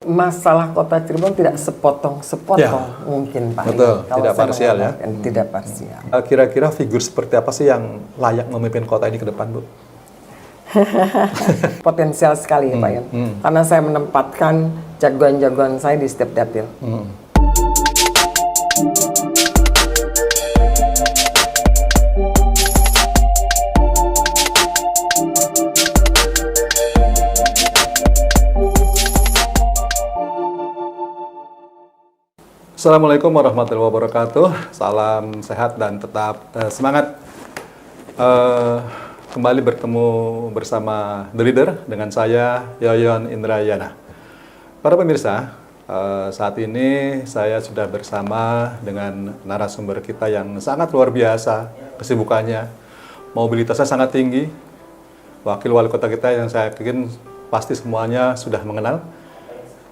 Masalah Kota Cirebon tidak sepotong-sepotong mungkin Pak. Betul, Kalau tidak saya parsial ya. Tidak parsial. Kira-kira figur seperti apa sih yang layak memimpin kota ini ke depan, Bu? Potensial sekali ya Pak Ion. Karena saya menempatkan jagoan-jagoan saya di setiap dapil. Assalamualaikum warahmatullahi wabarakatuh. Salam sehat dan tetap semangat. Kembali bertemu bersama The Leader dengan saya, Yoyon Indrayana. Para pemirsa, saat ini saya sudah bersama dengan narasumber kita yang sangat luar biasa kesibukannya. Mobilitasnya sangat tinggi. Wakil wali kota kita yang saya yakin pasti semuanya sudah mengenal.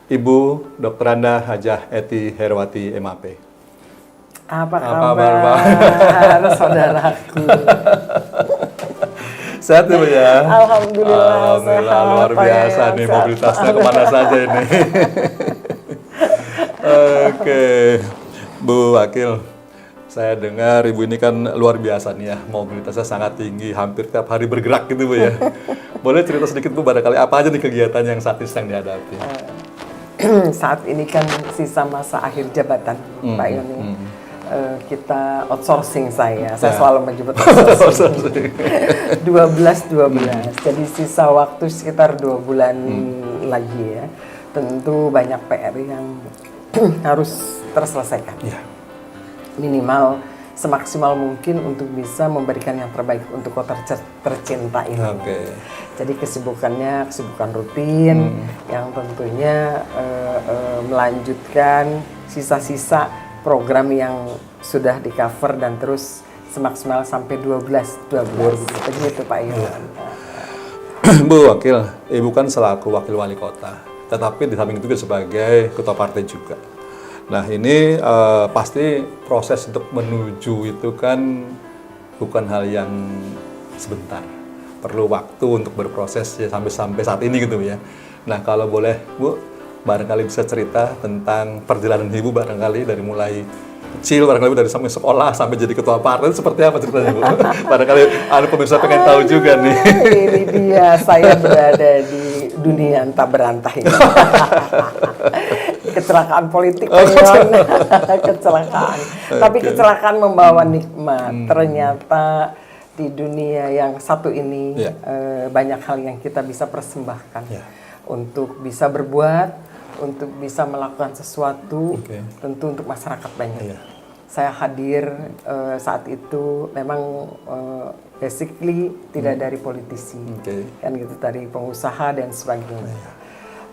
Ibu Dr. Anda Hajah Ety Herawati MAP. Apa kabar saudaraku? Sehat ya Bu ya? Alhamdulillah sehat, luar biasa nih sehat. mobilitasnya kemana saja ini. Oke, Bu Wakil, saya dengar Ibu ini kan luar biasa nih ya, mobilitasnya sangat tinggi, hampir tiap hari bergerak gitu Bu ya. Boleh cerita sedikit Bu, barangkali apa aja nih kegiatan yang saat ini sedang dihadapi? Saat ini kan sisa masa akhir jabatan Pak Ion. Kita outsourcing saya selalu menyebut outsourcing. 12. Jadi sisa waktu sekitar 2 bulan lagi ya. Tentu banyak PR yang harus terselesaikan. Minimal semaksimal mungkin untuk bisa memberikan yang terbaik untuk kota tercinta ini. Jadi kesibukan rutin yang tentunya melanjutkan sisa-sisa program yang sudah di cover dan terus semaksimal sampai 12. Begitu Pak Iwan. Bu Wakil, Ibu kan selaku wakil wali kota, tetapi di samping itu sebagai ketua partai juga. Nah ini pasti proses untuk menuju itu kan bukan hal yang sebentar. Perlu waktu untuk berproses ya sampai saat ini gitu ya. Nah kalau boleh Bu, barangkali bisa cerita tentang perjalanan Ibu barangkali dari mulai kecil, barangkali dari sampai sekolah sampai jadi ketua partai seperti apa ceritanya Bu? Barangkali ada pemirsa pengen tahu juga nih. Ini dia saya berada di dunia entah berantah ini. Kecelakaan politik, kecelakaan. Tapi kecelakaan membawa nikmat. Ternyata di dunia yang satu ini banyak hal yang kita bisa persembahkan untuk bisa berbuat, untuk bisa melakukan sesuatu, tentu untuk masyarakat banyak. Saya hadir saat itu memang basically tidak dari politisi, kan gitu, dari pengusaha dan sebagainya.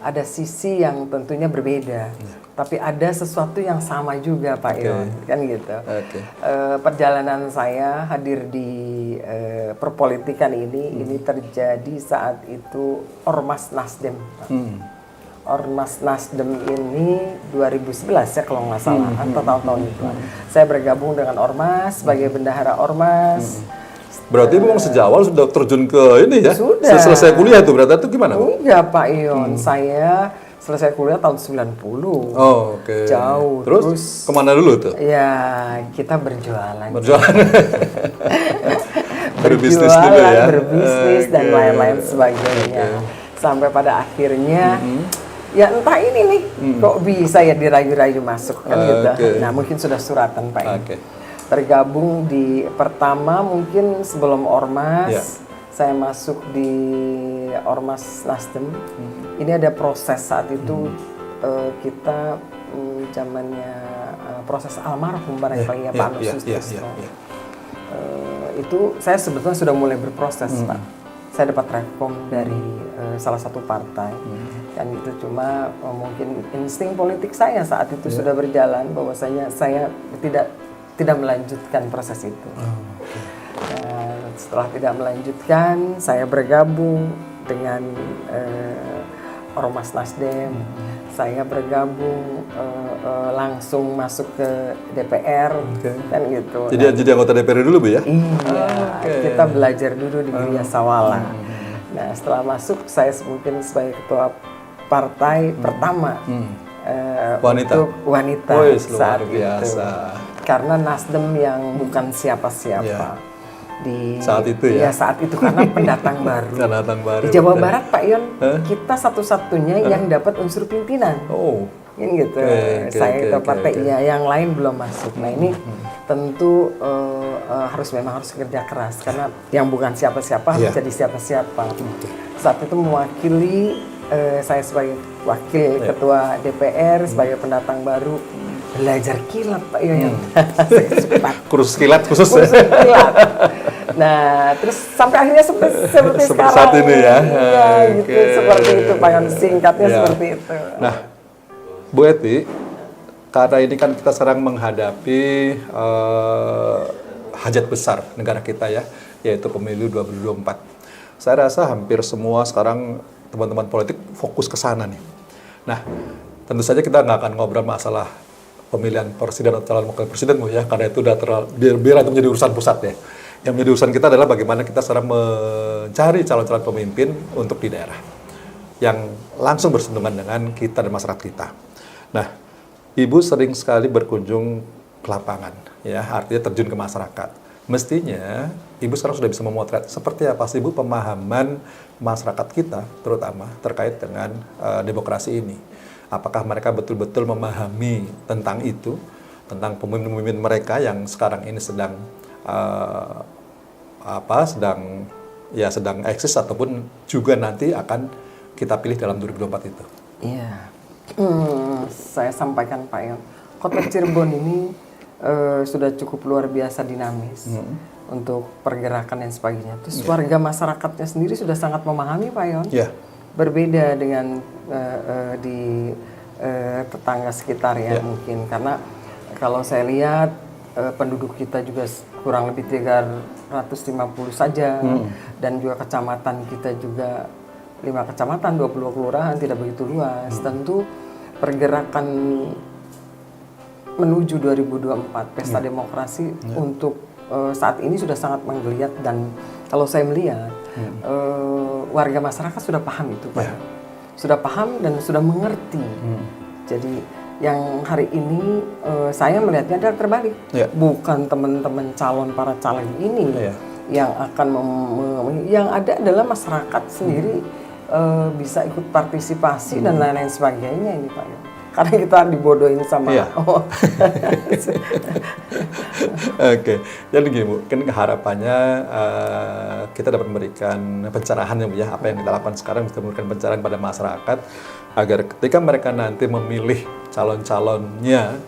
Ada sisi yang tentunya berbeda, tapi ada sesuatu yang sama juga Pak Ion, kan gitu. Perjalanan saya hadir di perpolitikan ini terjadi saat itu Ormas Nasdem. Ormas Nasdem ini 2011 ya kalau nggak salah, atau tahun-tahun itu. Saya bergabung dengan Ormas sebagai bendahara Ormas. Berarti Ibu sejak awal sudah terjun ke ini ya? Sudah. Selesai kuliah itu berarti itu gimana Bu? Enggak Pak Ion, saya selesai kuliah tahun 90. Oh, oke. Jauh. Terus kemana dulu tuh? Ya, kita berjualan. Berbisnis dulu ya? Berbisnis dan lain-lain sebagainya. Sampai pada akhirnya, ya entah ini nih, kok bisa ya dirayu-rayu masuk kan gitu. Nah mungkin sudah suratan Pak Ion. Bergabung di pertama mungkin sebelum Ormas, saya masuk di Ormas Nasdem. Ini ada proses saat itu kita zamannya proses almarhum barangkali Pak Nusustrisno. Itu saya sebetulnya sudah mulai berproses Pak. Saya dapat rekom dari salah satu partai dan itu cuma mungkin insting politik saya saat itu sudah berjalan bahwasanya saya tidak melanjutkan proses itu. Setelah tidak melanjutkan, saya bergabung dengan Ormas Nasdem. Saya bergabung langsung masuk ke DPR, kan gitu. Jadi anggota DPR dulu Bu ya? Iya, kita belajar dulu di Gria Sawala. Nah setelah masuk, saya mungkin sebagai ketua partai pertama wanita. untuk wanita Luar biasa. Karena Nasdem yang bukan siapa-siapa. Ya. Saat itu saat itu karena pendatang baru. Pendatang baru. Di Jawa Barat Pak Yon, kita satu-satunya yang dapat unsur pimpinan. Gitu. Saya itu partai yang lain belum masuk. Nah ini tentu memang harus kerja keras karena yang bukan siapa-siapa harus jadi siapa-siapa. Saat itu mewakili saya sebagai wakil ketua DPR sebagai pendatang baru. Belajar kilat Pak Yoyon. Kursus kilat khusus kilat. Nah, terus sampai akhirnya seperti sekarang. Saat ini ya. Gitu, seperti itu Pak Yoyon. Singkatnya seperti itu. Nah, Bu Eti, karena ini kan kita sekarang menghadapi hajat besar negara kita ya, yaitu pemilu 2024. Saya rasa hampir semua sekarang teman-teman politik fokus ke sana nih. Nah, tentu saja kita nggak akan ngobrol masalah pemilihan presiden atau calon wakil presiden Bu ya, karena itu udah biar itu menjadi urusan pusat ya. Yang menjadi urusan kita adalah bagaimana kita sekarang mencari calon-calon pemimpin untuk di daerah yang langsung bersentuhan dengan kita dan masyarakat kita. Nah, Ibu sering sekali berkunjung ke lapangan, ya, artinya terjun ke masyarakat. Mestinya Ibu sekarang sudah bisa memotret seperti apa sih Ibu pemahaman masyarakat kita, terutama terkait dengan demokrasi ini. Apakah mereka betul-betul memahami tentang itu, tentang pemimpin-pemimpin mereka yang sekarang ini sedang sedang eksis ataupun juga nanti akan kita pilih dalam 2024 itu. Iya, saya sampaikan Pak Yon, Kota Cirebon ini sudah cukup luar biasa dinamis untuk pergerakan dan sebagainya. Terus warga masyarakatnya sendiri sudah sangat memahami Pak Yon. Berbeda dengan di tetangga sekitar ya mungkin, karena kalau saya lihat penduduk kita juga kurang lebih 350 saja dan juga kecamatan kita juga 5 kecamatan, 20 kelurahan, tidak begitu luas. Tentu pergerakan menuju 2024 pesta demokrasi untuk saat ini sudah sangat menggeliat, dan kalau saya melihat warga masyarakat sudah paham itu Pak. Sudah paham dan sudah mengerti. Jadi yang hari ini saya melihatnya adalah terbalik. Bukan teman-teman para caleg ini yang akan yang ada adalah masyarakat sendiri bisa ikut partisipasi dan lain-lain sebagainya ini Pak. Karena kita dibodohin sama Oke, jadi gini Bu, kan harapannya kita dapat memberikan pencerahan ya, apa yang kita lakukan sekarang bisa memberikan pencerahan pada masyarakat agar ketika mereka nanti memilih calon-calonnya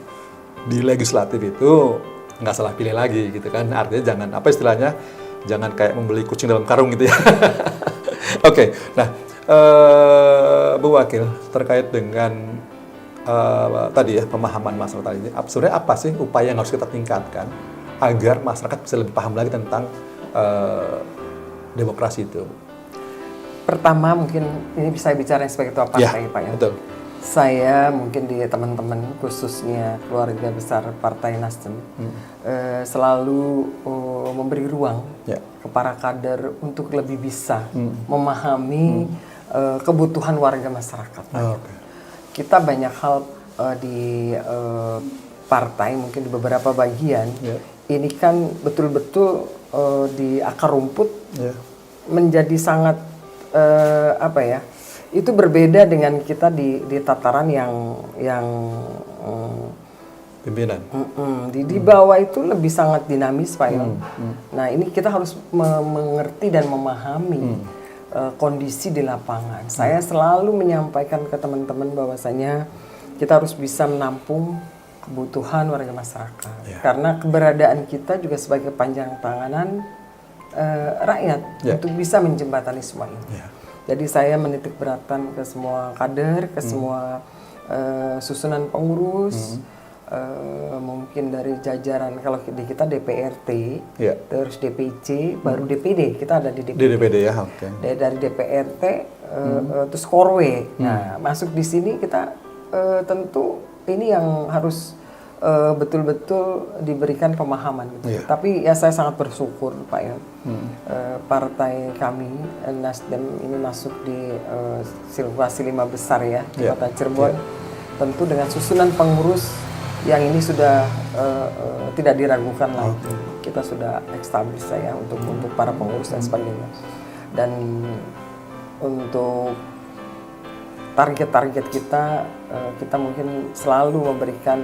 di legislatif itu nggak salah pilih lagi gitu kan. Artinya jangan, apa istilahnya, jangan kayak membeli kucing dalam karung gitu ya. Oke, nah Bu Wakil, terkait dengan tadi ya pemahaman masyarakat tadi, sebenarnya apa sih upaya yang harus kita tingkatkan agar masyarakat bisa lebih paham lagi tentang demokrasi itu? Pertama mungkin ini bisa bicara sebagai ketua partai Pak ya. Betul. Saya mungkin di teman-teman khususnya keluarga besar Partai Nasdem selalu memberi ruang ke para kader untuk lebih bisa memahami kebutuhan warga masyarakat. Kita banyak hal di partai, mungkin di beberapa bagian, ini kan betul-betul di akar rumput menjadi sangat itu berbeda dengan kita di tataran yang pimpinan. Di bawah itu lebih sangat dinamis Pak Yon. Nah ini kita harus mengerti dan memahami kondisi di lapangan. Saya selalu menyampaikan ke teman-teman bahwasanya kita harus bisa menampung kebutuhan warga masyarakat. Karena keberadaan kita juga sebagai panjang tanganan rakyat untuk bisa menjembatani semua ini. Jadi saya menitik beratkan ke semua kader, ke semua susunan pengurus, mungkin dari jajaran, kalau di kita DPRT, terus DPC, baru DPD, kita ada di DPD. Di DPD ya, Dari DPRT, terus Korwe. Nah, masuk di sini kita tentu ini yang harus betul-betul diberikan pemahaman gitu. Tapi ya saya sangat bersyukur Pak Yon, partai kami Nasdem ini masuk di sirkulasi 5 besar ya di Kota Cirebon. Tentu dengan susunan pengurus yang ini sudah tidak diragukan lagi. Kita sudah establish ya untuk para pengurus dan sebagainya. Dan untuk target-target kita mungkin selalu memberikan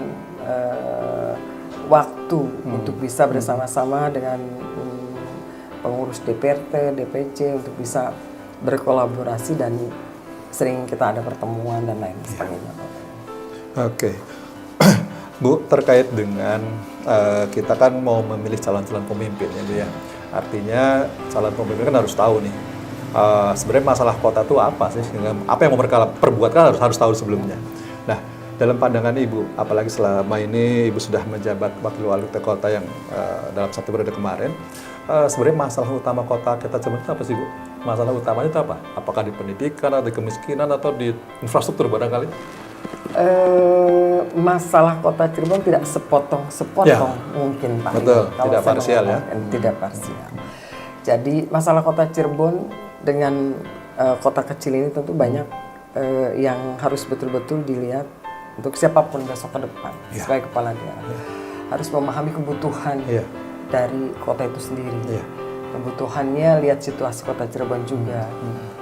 waktu untuk bisa bersama-sama dengan pengurus DPRT, DPC untuk bisa berkolaborasi dan sering kita ada pertemuan dan lain sebagainya. Oke. Bu, terkait dengan kita kan mau memilih calon-calon pemimpin ya Bu ya. Artinya calon pemimpin kan harus tahu nih sebenarnya masalah kota itu apa sih? Apa yang mau mereka perbuat kan harus tahu sebelumnya. Nah, dalam pandangan Ibu, apalagi selama ini Ibu sudah menjabat wakil wali kota yang dalam 1 periode kemarin, sebenarnya masalah utama kota kita Cirebon itu apa sih Bu? Masalah utamanya itu apa? Apakah di pendidikan, atau di kemiskinan, atau di infrastruktur barangkali? Masalah kota Cirebon tidak sepotong-sepotong mungkin Pak. Betul, tidak parsial ya. Tidak parsial. Jadi masalah kota Cirebon dengan kota kecil ini tentu banyak yang harus betul-betul dilihat untuk siapapun besok ke depan sebagai kepala daerah. Harus memahami kebutuhan dari kota itu sendiri. Kebutuhannya, lihat situasi kota Cirebon juga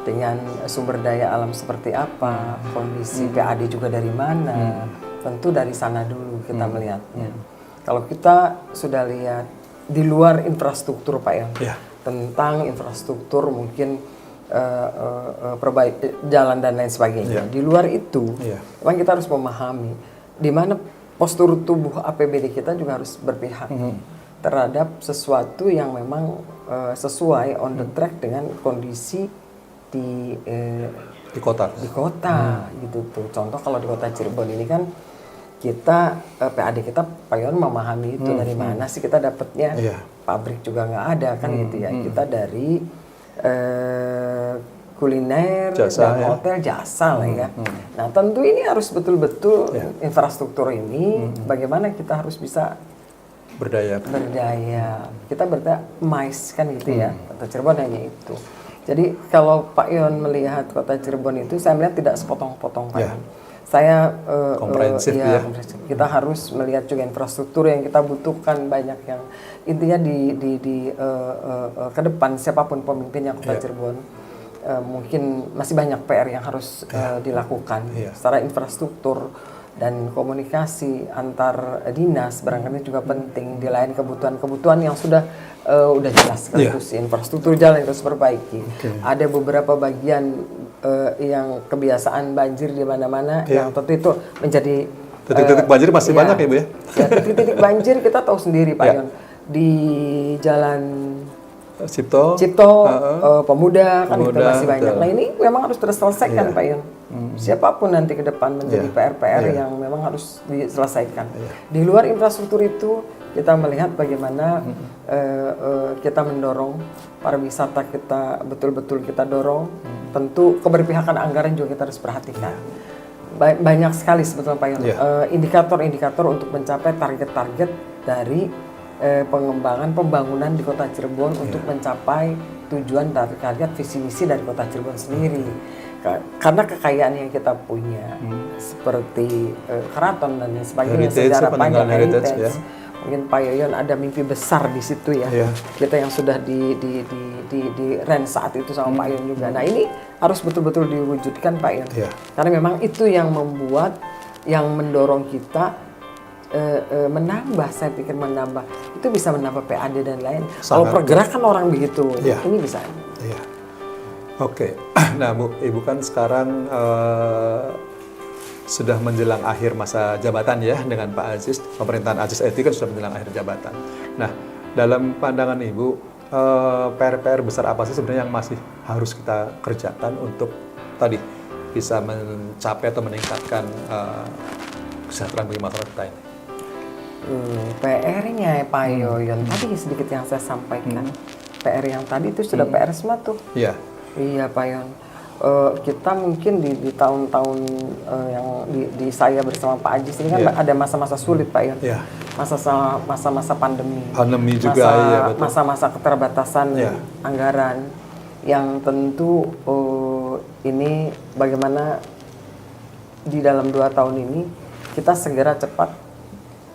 dengan sumber daya alam seperti apa, kondisi PAD juga dari mana, tentu dari sana dulu kita melihatnya. Kalau kita sudah lihat di luar infrastruktur Pak Yon, tentang infrastruktur mungkin jalan dan lain sebagainya. Di luar itu, memang kita harus memahami di mana postur tubuh APBD kita juga harus berpihak terhadap sesuatu yang memang sesuai on the track dengan kondisi di kota gitu tuh. Contoh kalau di kota Cirebon ini kan kita PAD kita Pak Yon memahami itu dari mana sih kita dapatnya, pabrik juga nggak ada kan gitu ya. Kita dari kuliner, jasa, dan hotel, jasa lah ya. Nah tentu ini harus betul-betul infrastruktur ini bagaimana kita harus bisa berdaya. Kita berdaya mais kan gitu ya. Kota Cirebon hanya itu. Jadi kalau Pak Yon melihat kota Cirebon itu saya melihat tidak sepotong-potong Pak Yon. Saya komprehensif kita harus melihat juga infrastruktur yang kita butuhkan banyak yang intinya di ke depan siapapun pemimpinnya kota Cirebon mungkin masih banyak PR yang harus dilakukan secara infrastruktur dan komunikasi antar dinas barangkali juga penting. Di lain kebutuhan yang sudah jelas infrastruktur jalan harus perbaiki. Ada beberapa bagian yang kebiasaan banjir di mana-mana yang tentu itu menjadi titik-titik banjir masih banyak ya Bu ya. Titik-titik banjir kita tahu sendiri Pak Yon di Jalan Cipto, Pemuda kan itu masih banyak. Nah ini memang harus terselesaikan Pak Yon. Siapapun nanti ke depan menjadi PR-PR yang memang harus diselesaikan. Di luar infrastruktur itu kita melihat bagaimana kita mendorong pariwisata kita betul-betul kita dorong. Tentu keberpihakan anggaran juga kita harus perhatikan. Banyak sekali sebetulnya Pak Yon indikator-indikator untuk mencapai target-target dari pengembangan pembangunan di kota Cirebon untuk mencapai tujuan dari target visi misi dari kota Cirebon sendiri. Karena kekayaan yang kita punya seperti keraton dan sebagainya, sejarah panjang heritage. Mungkin Pak Yoyon ada mimpi besar di situ ya. Kita yang sudah di rent saat itu sama Pak Yoyon juga. Nah ini harus betul-betul diwujudkan Pak Yoyon. Karena memang itu yang membuat, yang mendorong kita menambah, saya pikir menambah. Itu bisa menambah PAD dan lain. Kalau pergerakan orang begitu, ini bisa. Oke, nah Bu, Ibu kan sekarang sudah menjelang akhir masa jabatan ya dengan Pak Aziz. Pemerintahan Aziz Eti kan sudah menjelang akhir jabatan. Nah, dalam pandangan Ibu, PR-PR besar apa sih sebenarnya yang masih harus kita kerjakan untuk tadi bisa mencapai atau meningkatkan kesejahteraan bagi masyarakat kita ini? PR-nya Pak Yoyon tadi sedikit yang saya sampaikan. PR yang tadi itu sudah PR semua tuh. Iya Pak Yon. kita mungkin di tahun-tahun yang di saya bersama Pak Ajis ini kan ada masa-masa sulit Pak Yon. Masa-masa pandemi. Pandemi juga betul. Masa-masa keterbatasan anggaran yang tentu ini bagaimana di dalam 2 tahun ini kita segera cepat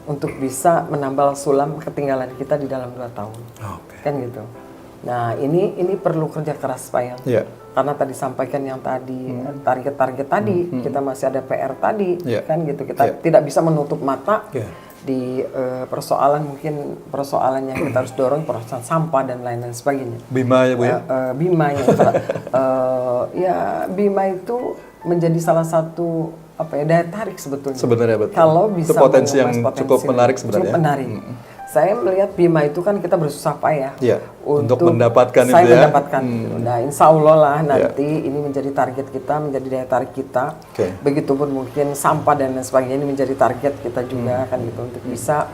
untuk bisa menambal sulam ketinggalan kita di dalam 2 tahun. Kan gitu. Nah, ini perlu kerja keras Pak Yon. Karena tadi sampaikan yang tadi target-target tadi, kita masih ada PR tadi, kan gitu. Kita tidak bisa menutup mata di persoalan yang kita harus dorong, persoalan sampah dan lain-lain sebagainya. Bima ya Bu ya? Bima ya. Bima itu menjadi salah satu daya tarik sebetulnya. Sebenarnya betul. Kalau bisa itu potensi yang cukup menarik sebenarnya. Cukup menarik. Saya melihat Bima itu kan kita bersusah payah untuk mendapatkan itu saya mendapatkan. Nah, insya Allah lah nanti ini menjadi target kita, menjadi daya tarik kita. Begitupun mungkin sampah dan lain sebagainya ini menjadi target kita juga kan gitu untuk bisa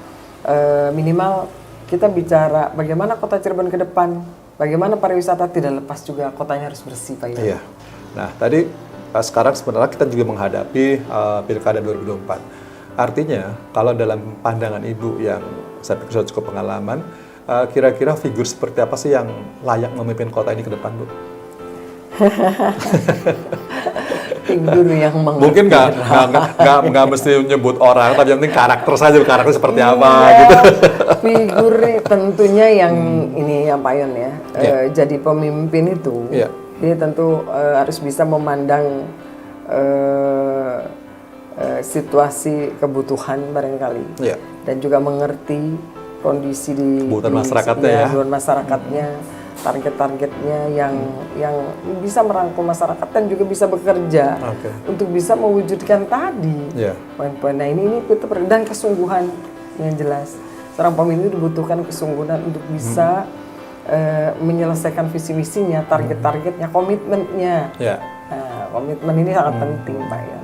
minimal kita bicara bagaimana kota Cirebon ke depan, bagaimana pariwisata tidak lepas juga kotanya harus bersih Pak Yon. Nah, tadi sekarang sebenarnya kita juga menghadapi Pilkada 2024. Artinya, kalau dalam pandangan Ibu yang saya pikir sudah cukup pengalaman, kira-kira figur seperti apa sih yang layak memimpin kota ini ke depan, Bu? Figur yang mungkin nggak mesti nyebut orang, tapi yang penting karakter saja, karakter seperti apa gitu. Figur tentunya yang ini yang Pak Yon ya, jadi pemimpin itu, dia tentu harus bisa memandang situasi kebutuhan barangkali dan juga mengerti kondisi di masyarakatnya masyarakatnya, target-targetnya yang bisa merangkul masyarakat dan juga bisa bekerja untuk bisa mewujudkan tadi poin-poin. Nah ini dan kesungguhan yang jelas. Seorang pemimpin dibutuhkan kesungguhan untuk bisa menyelesaikan visi misinya, target-targetnya, komitmennya. Komitmen ini sangat penting Pak Yon.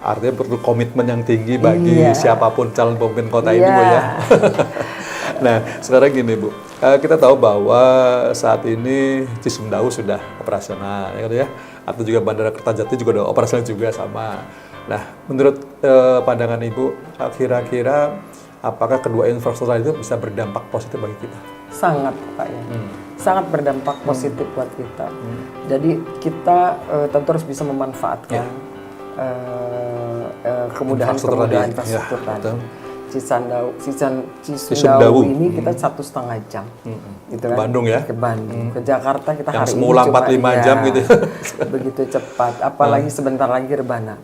Artinya perlu komitmen yang tinggi bagi siapapun calon pemimpin kota ini Bu ya. Nah, sekarang gini Bu, kita tahu bahwa saat ini Cisumdawu sudah operasional ya, atau juga Bandara Kertajati juga sudah operasional juga sama. Nah, menurut pandangan Ibu, kira-kira apakah kedua infrastruktur itu bisa berdampak positif bagi kita? Sangat Pak ya, sangat berdampak positif buat kita. Jadi kita tentu harus bisa memanfaatkan kemudahan infrastruktur tadi. Cisumdawu ini kita 1,5 jam, gitu kan? Bandung ya? Ke Bandung, ke Jakarta kita yang hari semula ini 4-5 jam gitu. Begitu cepat, apalagi sebentar lagi Rebana.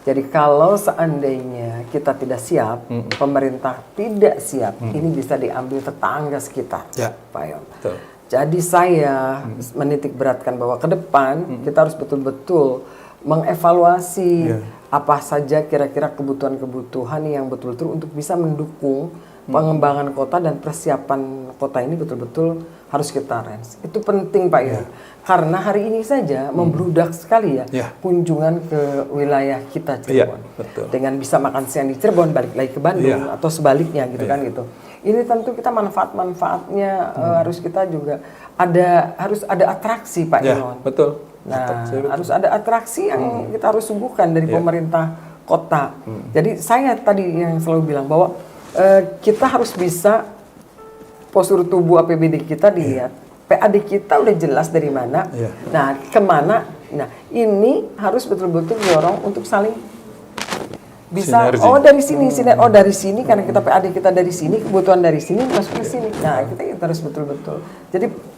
Jadi kalau seandainya kita tidak siap, pemerintah tidak siap, ini bisa diambil tetangga sekitar, Pak Yon. Jadi saya menitik beratkan bahwa ke depan kita harus betul-betul mengevaluasi apa saja kira-kira kebutuhan-kebutuhan yang betul-betul untuk bisa mendukung pengembangan kota dan persiapan kota ini betul-betul harus kita range. Itu penting Pak Yon. Karena hari ini saja membludak sekali kunjungan ke wilayah kita Cirebon. Dengan bisa makan siang di Cirebon balik lagi ke Bandung atau sebaliknya gitu kan gitu. Ini tentu kita manfaatnya harus kita juga harus ada atraksi Pak Yon. Betul. Nah, harus ada atraksi yang kita harus sungguhkan dari pemerintah kota. Jadi saya tadi yang selalu bilang bahwa kita harus bisa postur tubuh APBD kita dilihat. PAD kita udah jelas dari mana. Nah, kemana? Nah, ini harus betul-betul dorong untuk saling bisa sinergi. Dari sini karena kita PAD kita dari sini, kebutuhan dari sini masuk ke sini. Nah, kita harus betul-betul. Jadi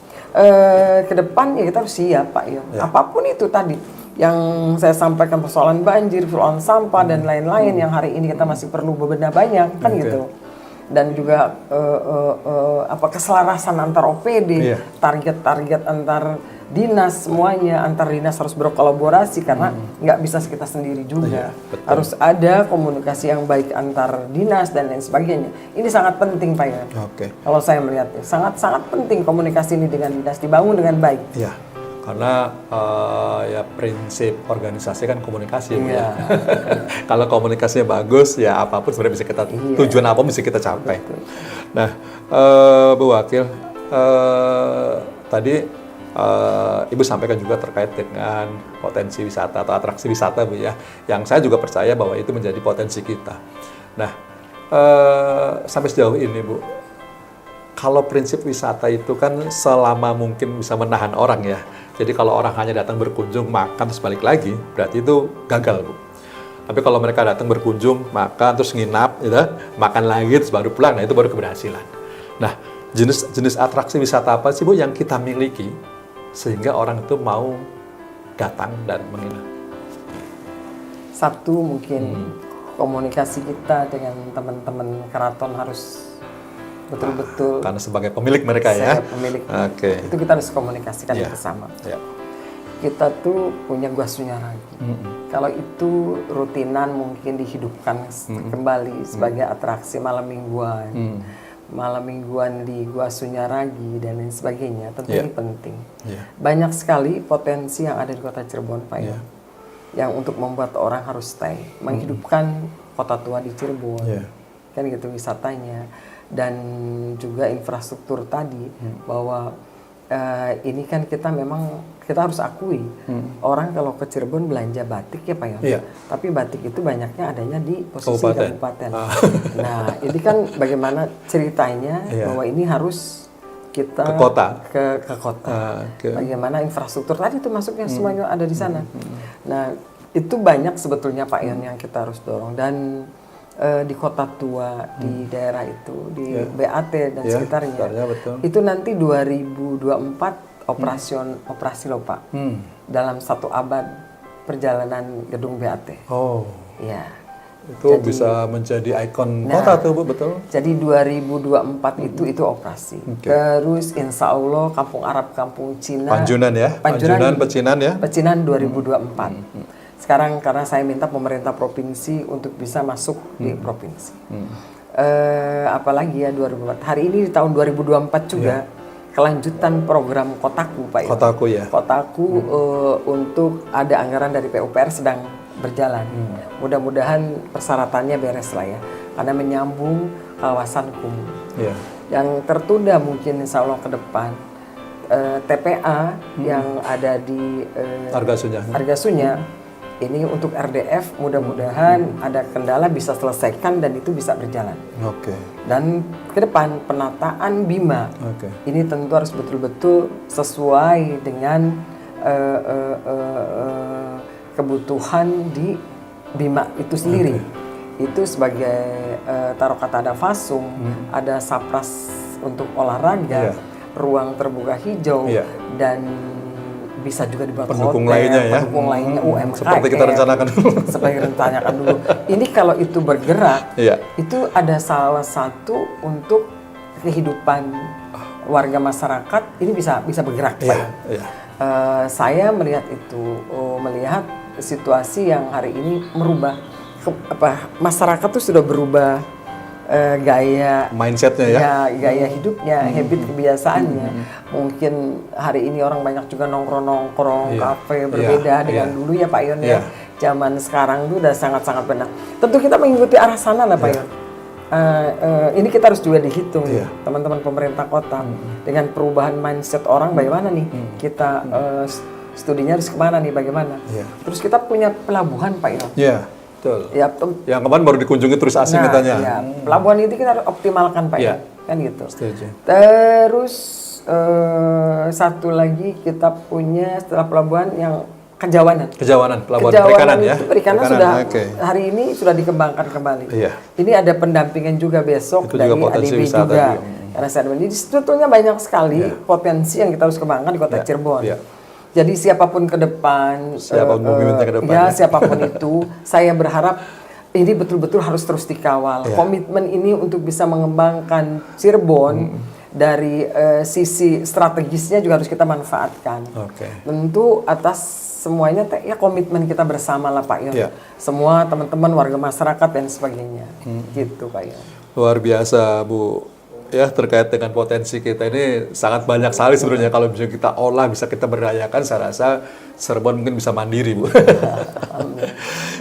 ke depan ya kita harus siap Pak Yon. Apapun itu tadi yang saya sampaikan, persoalan banjir, persoalan sampah dan lain-lain yang hari ini kita masih perlu bebenah banyak kan gitu. Dan juga keselarasan antar OPD, target-target antar dinas semuanya, antar dinas harus berkolaborasi karena nggak bisa kita sendiri juga. Harus ada komunikasi yang baik antar dinas dan lain sebagainya. Ini sangat penting Pak Yon. Kalau saya melihatnya sangat-sangat penting komunikasi ini dengan dinas dibangun dengan baik. Karena prinsip organisasi kan komunikasi ya. Kalau komunikasinya bagus ya apapun sebenarnya bisa kita tujuan apa bisa kita capai. Nah, Bu Wakil, tadi Ibu sampaikan juga terkait dengan potensi wisata atau atraksi wisata, Bu ya, yang saya juga percaya bahwa itu menjadi potensi kita. Nah, sampai sejauh ini, Bu, kalau prinsip wisata itu kan selama mungkin bisa menahan orang ya. Jadi kalau orang hanya datang berkunjung, makan, terus balik lagi, berarti itu gagal, Bu. Tapi kalau mereka datang berkunjung, makan, terus nginap, gitu, makan lagi, terus baru pulang, nah itu baru keberhasilan. Nah, jenis atraksi wisata apa sih, Bu, yang kita miliki sehingga orang itu mau datang dan menginap? Satu, mungkin komunikasi kita dengan teman-teman keraton harus betul-betul, karena sebagai pemilik mereka ya. Pemilik. Oke. Itu kita harus komunikasikan bersama. Yeah. Kita tuh punya Gua Sunyaragi. Kalau itu rutinan mungkin dihidupkan kembali sebagai atraksi malam mingguan. Malam mingguan di Gua Sunyaragi dan lain sebagainya, tentu ini penting. Banyak sekali potensi yang ada di Kota Cirebon, Pak Yon, yang untuk membuat orang harus stay, menghidupkan kota tua di Cirebon, kan gitu wisatanya, dan juga infrastruktur tadi, bahwa ini kan kita memang kita harus akui, orang kalau ke Cirebon belanja batik ya Pak Yon, tapi batik itu banyaknya adanya di posisi kabupaten. Nah ini kan bagaimana ceritanya bahwa ini harus kita ke kota, ke kota. Bagaimana infrastruktur tadi itu masuknya semuanya ada di sana. Nah itu banyak sebetulnya Pak Yon yang kita harus dorong, dan di kota tua, di daerah itu, di BAT dan sekitarnya, itu nanti 2024 operasi loh Pak, dalam 1 abad perjalanan gedung BAT. Ya. Itu jadi, bisa menjadi ikon kota tuh, Bu, betul? Jadi 2024 itu operasi. Terus insya Allah Kampung Arab, Kampung Cina, Panjunan ya? Pecinan ya? Pecinan 2024. Sekarang karena saya minta pemerintah provinsi untuk bisa masuk di provinsi. Apalagi ya 2024. Hari ini di tahun 2024 juga kelanjutan program Kotaku, Pak. Kotaku ya. Kotaku untuk ada anggaran dari PUPR sedang berjalan. Mudah-mudahan persyaratannya beres lah ya. Karena menyambung kawasan kumuh. Yang tertunda mungkin insya Allah ke depan. TPA yang ada di Argasunya. Ini untuk RDF, mudah-mudahan ada kendala bisa selesaikan dan itu bisa berjalan. Dan ke depan penataan Bima, ini tentu harus betul-betul sesuai dengan kebutuhan di Bima itu sendiri. Itu sebagai taruh kata ada fasum, ada sapras untuk olahraga, ruang terbuka hijau, dan bisa juga dibuat pendukung hotel, lainnya ya, pendukung lainnya UMKM. Seperti kita rencanakan dulu. Seperti rencanakan dulu. Ini kalau itu bergerak, itu ada salah satu untuk kehidupan warga masyarakat ini bisa bergerak. Saya melihat itu, melihat situasi yang hari ini merubah masyarakat tuh sudah berubah gaya mindsetnya ya, gaya hidupnya, habit kebiasaannya. Mungkin hari ini orang banyak juga nongkrong kafe, berbeda dengan dulu ya Pak Yon ya. Zaman sekarang tuh udah sangat-sangat benar. Tentu kita mengikuti arah sana lah Pak Yon. Ini kita harus juga dihitung teman-teman pemerintah kota dengan perubahan mindset orang. Bagaimana nih kita studinya harus kemana nih, bagaimana? Terus kita punya pelabuhan Pak Yon. Betul. Yang kemarin baru dikunjungi turis asing katanya. Pelabuhan itu kita harus optimalkan Pak Yon, kan gitu. Setuju. Terus satu lagi kita punya setelah pelabuhan yang Kejawanan, pelabuhan perikanan ya. Perikanan sudah hari ini sudah dikembangkan kembali. Ini ada pendampingan juga besok itu dari juga ADB juga. Karena saya ini sebetulnya banyak sekali potensi yang kita harus kembangkan di Kota Cirebon. Jadi siapapun ke depan, siapapun itu, saya berharap ini betul-betul harus terus dikawal. Komitmen ini untuk bisa mengembangkan Cirebon dari sisi strategisnya juga harus kita manfaatkan. Tentu atas semuanya ya komitmen kita bersama lah Pak Yon. Semua teman-teman warga masyarakat dan sebagainya. Gitu Pak Yon. Luar biasa Bu. Ya, terkait dengan potensi kita ini sangat banyak sekali sebenarnya. Kalau bisa kita olah, bisa kita berdayakan, saya rasa Cirebon mungkin bisa mandiri Bu.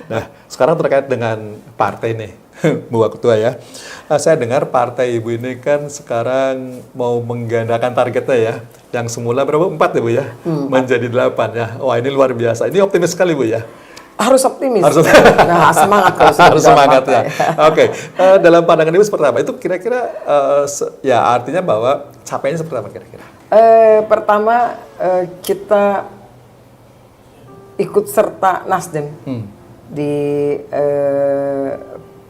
Nah, sekarang terkait dengan partai nih. Bu Ketua ya. Saya dengar partai Ibu ini kan sekarang mau menggandakan targetnya ya. Yang semula berapa? 4 ya Bu ya? Menjadi 8 ya. Wah ini luar biasa. Ini optimis sekali Bu ya? Harus optimis. Nah, semangat kalau sudah harus semangat ya. Oke. Dalam pandangan Ibu seperti apa? Itu kira-kira ya artinya bahwa capainya seperti apa kira-kira? Pertama kita ikut serta Nasdem di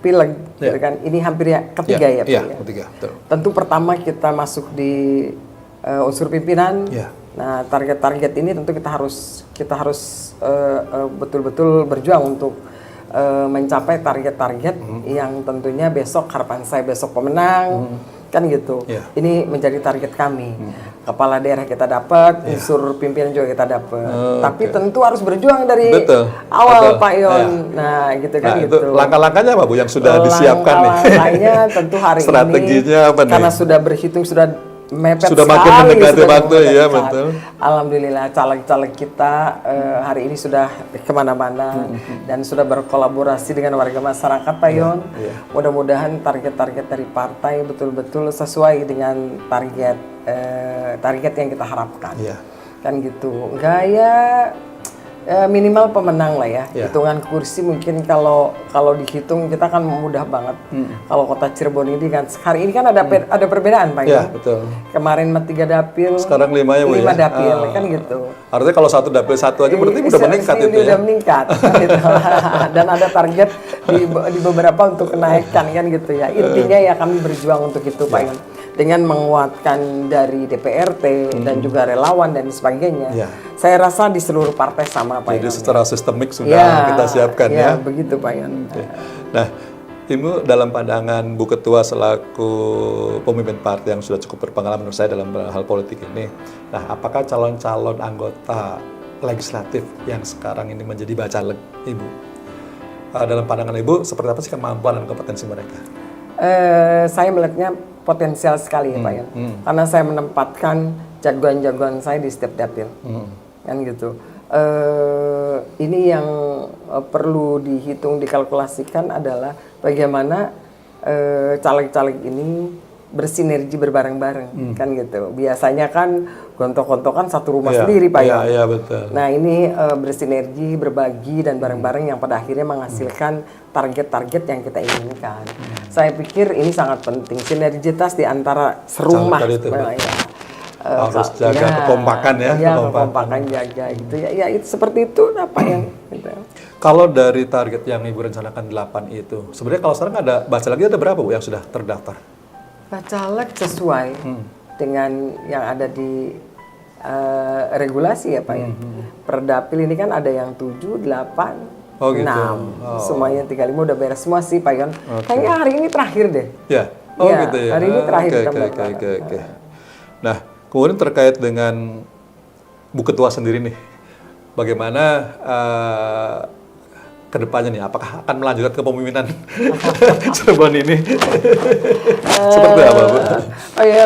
pileg, gitu kan? Ini hampir ketiga ya, Pak. Iya, ketiga. Betul. Tentu pertama kita masuk di unsur pimpinan. Nah, target-target ini tentu kita harus betul-betul berjuang untuk mencapai target-target yang tentunya besok harapan saya besok pemenang. Kan gitu. Ini menjadi target kami. Kepala daerah kita dapat, unsur pimpinan juga kita dapat. Tapi tentu harus berjuang dari awal, Pak Yon. Nah, gitu kan. Itu langkah-langkahnya apa Bu yang sudah disiapkan nih? Langkah-langkahnya tentu hari strateginya ini apa nih? karena sudah berhitung, sudah mepet sudah makin mendekati waktu ya, betul. Alhamdulillah caleg-caleg kita hari ini sudah kemana-mana dan sudah berkolaborasi dengan warga masyarakat, Pak Yon. Mudah-mudahan target-target dari partai betul-betul sesuai dengan target yang kita harapkan. Kan gitu. Enggak minimal pemenang lah ya. Hitungan kursi mungkin kalau dihitung kita kan mudah banget. Kalau kota Cirebon ini kan hari ini kan ada perbedaan, Pak. Betul. Kemarin 3 dapil. Sekarang 5 ya, Bu. 5 dapil kan gitu. Artinya kalau 1 dapil 1 aja berarti udah meningkat itu ya. Udah meningkat gitu. Dan ada target di beberapa untuk kenaikan kan gitu ya. Intinya ya kami berjuang untuk itu, Pak Yon. Dengan menguatkan dari DPRT dan juga relawan dan sebagainya. Saya rasa di seluruh partai sama, Pak Yon. Jadi secara sistemik sudah kita siapkan ya. Begitu, Pak Yon. Nah, Ibu dalam pandangan Bu Ketua selaku pemimpin partai yang sudah cukup berpengalaman menurut saya dalam hal politik ini, nah apakah calon-calon anggota legislatif yang sekarang ini menjadi bacalek Ibu, dalam pandangan Ibu seperti apa sih kemampuan dan kompetensi mereka? Saya melihatnya potensial sekali ya, Pak Yon. Karena saya menempatkan jagoan-jagoan saya di setiap dapil. Kan gitu. Ini yang perlu dihitung, dikalkulasikan adalah bagaimana caleg-caleg ini bersinergi berbareng-bareng, kan gitu. Biasanya kan gontok-gontokan satu rumah sendiri, Pak Yon. Iya, betul. Nah, ini bersinergi, berbagi dan bareng-bareng yang pada akhirnya menghasilkan target-target yang kita inginkan. Saya pikir ini sangat penting, sinergitas di antara serumah. Harus jaga kekompakan ya. Kekompakan jaga gitu ya. Ya itu seperti itu apa yang gitu. Kalau dari target yang Ibu rencanakan 8 itu, sebenarnya kalau sekarang ada bacaleknya ada berapa Bu yang sudah terdaftar? Bacalek sesuai dengan yang ada di regulasi ya, Pak ya. Per dapil ini kan ada yang 7, 8, 6. Semuanya 35 udah beres semua sih, Pak Yon. Kayaknya hari ini terakhir deh. Gitu ya. Hari ini terakhir. Oke. Nah, kemudian terkait dengan Bu Ketua sendiri nih, bagaimana kedepannya nih? Apakah akan melanjutkan kepemimpinan Cirebon ini? Seperti apa, Bu?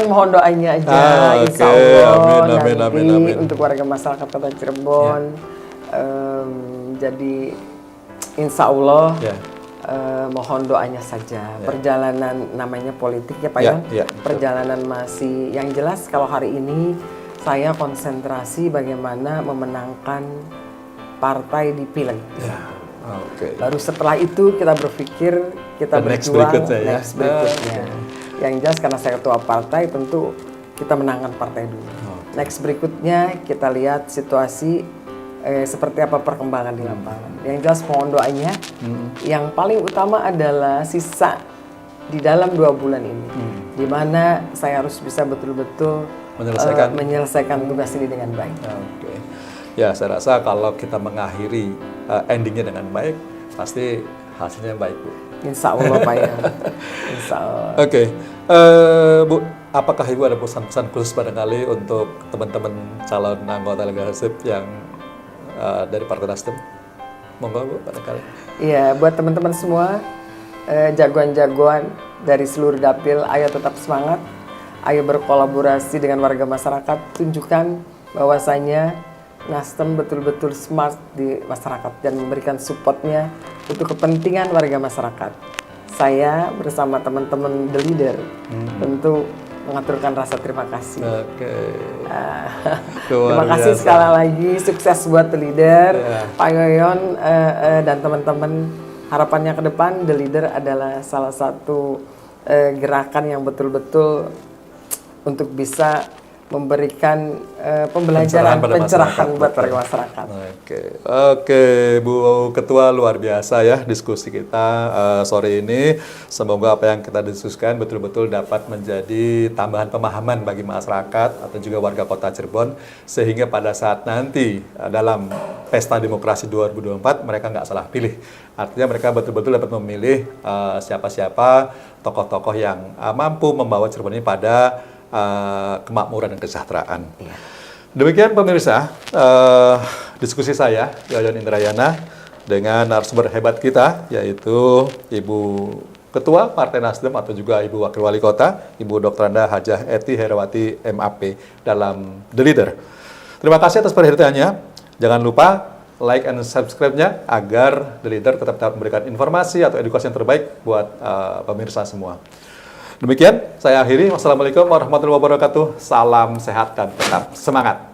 Mohon doanya aja, insya Allah amin. Untuk warga masyarakat Kota Cirebon. Jadi insya Allah mohon doanya saja. Perjalanan namanya politik ya, Pak Yon. Perjalanan masih yang jelas kalau hari ini saya konsentrasi bagaimana memenangkan partai di pileg. Baru setelah itu kita berpikir kita berjuang next berikutnya. Yang jelas karena saya ketua partai tentu kita menangkan partai dulu. Next berikutnya kita lihat situasi seperti apa perkembangan di lapangan. Yang jelas mohon doanya. Yang paling utama adalah sisa di dalam 2 bulan ini, di mana saya harus bisa betul-betul menyelesaikan tugas ini dengan baik. Ya, saya rasa kalau kita mengakhiri endingnya dengan baik, pasti hasilnya baik, Bu. Insya Allah, Pak ya. Insya Allah. Bu, apakah Ibu ada pesan-pesan khusus barangkali untuk teman-teman calon anggota legislatif yang dari Partai Nasdem? Monggo, Bu, barangkali. Iya, buat teman-teman semua, jagoan-jagoan dari seluruh dapil, ayo tetap semangat, ayo berkolaborasi dengan warga masyarakat, tunjukkan bahwasanya Nasdem betul-betul smart di masyarakat dan memberikan supportnya untuk kepentingan warga masyarakat. saya bersama teman-teman The Leader tentu mengaturkan rasa terima kasih. Oke. Terima kasih sekali lagi, sukses buat The Leader, Pak Yoyon dan teman-teman. Harapannya ke depan The Leader adalah salah satu gerakan yang betul-betul untuk bisa memberikan pembelajaran, pencerahan buat masyarakat. Oke, Bu Ketua, luar biasa ya diskusi kita sore ini. Semoga apa yang kita diskusikan betul-betul dapat menjadi tambahan pemahaman bagi masyarakat atau juga warga Kota Cirebon, sehingga pada saat nanti dalam Pesta Demokrasi 2024 mereka nggak salah pilih. Artinya mereka betul-betul dapat memilih siapa-siapa tokoh-tokoh yang mampu membawa Cirebon ini pada kemakmuran dan kesejahteraan. Iya. Demikian pemirsa, diskusi saya, Yoyon Indrayana, dengan narasumber hebat kita, yaitu Ibu Ketua Partai Nasdem atau juga Ibu Wakil Wali Kota, Ibu Dr. Anda Hajah Eti Herawati MAP dalam The Leader. Terima kasih atas perhatiannya. Jangan lupa like and subscribe-nya agar The Leader tetap memberikan informasi atau edukasi yang terbaik buat pemirsa semua. Demikian, saya akhiri. Wassalamualaikum warahmatullahi wabarakatuh. Salam sehat dan tetap semangat.